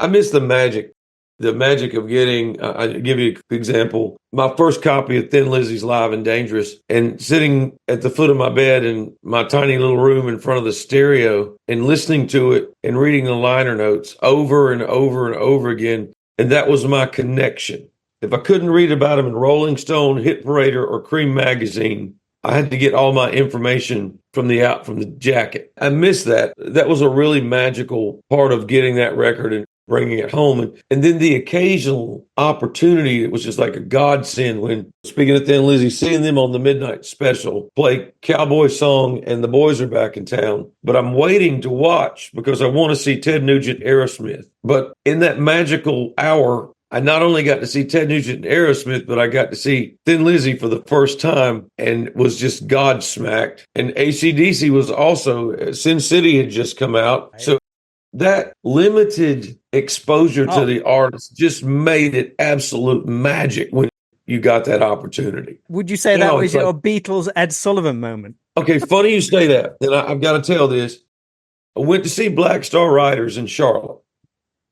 I miss the magic of getting, I'll give you an example. My first copy of Thin Lizzy's Live and Dangerous, and sitting at the foot of my bed in my tiny little room in front of the stereo and listening to it and reading the liner notes over and over and over again. And that was my connection. If I couldn't read about him in Rolling Stone, Hit Parader, or Cream magazine, I had to get all my information from the jacket. I miss that. That was a really magical part of getting that record and bringing it home. And then the occasional opportunity, it was just like a godsend when, speaking of Thin Lizzy, seeing them on the midnight special, play Cowboy Song and The Boys Are Back in Town. But I'm waiting to watch because I want to see Ted Nugent, Aerosmith. But in that magical hour, I not only got to see Ted Nugent and Aerosmith, but I got to see Thin Lizzy for the first time and was just godsmacked. And AC/DC was also, Sin City had just come out. So that limited exposure to the artist just made it absolute magic when you got that opportunity. Would you say that was your Beatles Ed Sullivan moment? Okay, funny you say that. And I've got to tell this. I went to see Black Star Riders in Charlotte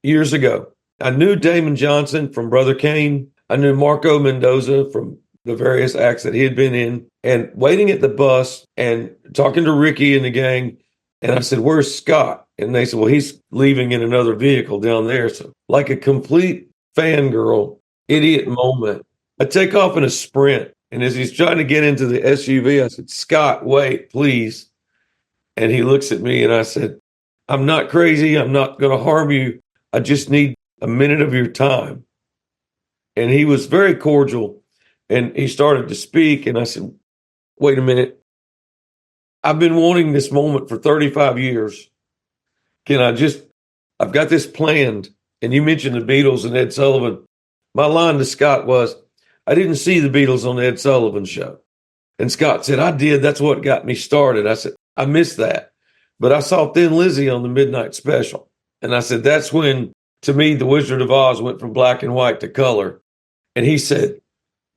years ago. I knew Damon Johnson from Brother Kane. I knew Marco Mendoza from the various acts that he had been in. And waiting at the bus and talking to Ricky and the gang, and I said, "Where's Scott?" And they said, "Well, he's leaving in another vehicle down there." So like a complete fangirl, idiot moment. I take off in a sprint. And as he's trying to get into the SUV, I said, "Scott, wait, please." And he looks at me and I said, "I'm not crazy. I'm not going to harm you. I just need a minute of your time." And he was very cordial and he started to speak. And I said, "Wait a minute. I've been wanting this moment for 35 years. I've got this planned." And you mentioned the Beatles and Ed Sullivan. My line to Scott was, "I didn't see the Beatles on the Ed Sullivan show." And Scott said, "I did. That's what got me started." I said, "I missed that. But I saw Thin Lizzy on the midnight special." And I said, "That's when, to me, The Wizard of Oz went from black and white to color." And he said,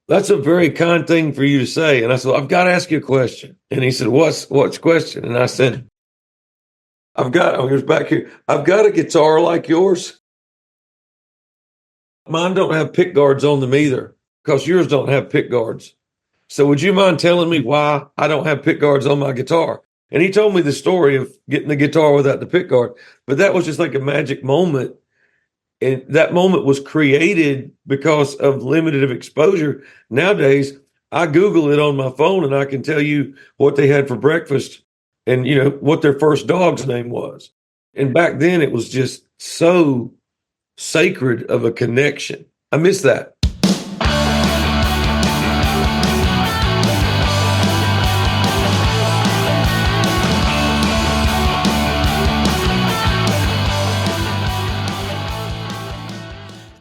"That's a very kind thing for you to say." And I said, "I've got to ask you a question." And he said, What's the question?" And I said, I've got a guitar like yours. Mine don't have pick guards on them either, because yours don't have pick guards. So would you mind telling me why I don't have pick guards on my guitar? And he told me the story of getting the guitar without the pick guard. But that was just like a magic moment. And that moment was created because of limited exposure. Nowadays, I Google it on my phone and I can tell you what they had for breakfast and, what their first dog's name was. And back then it was just so sacred of a connection. I miss that.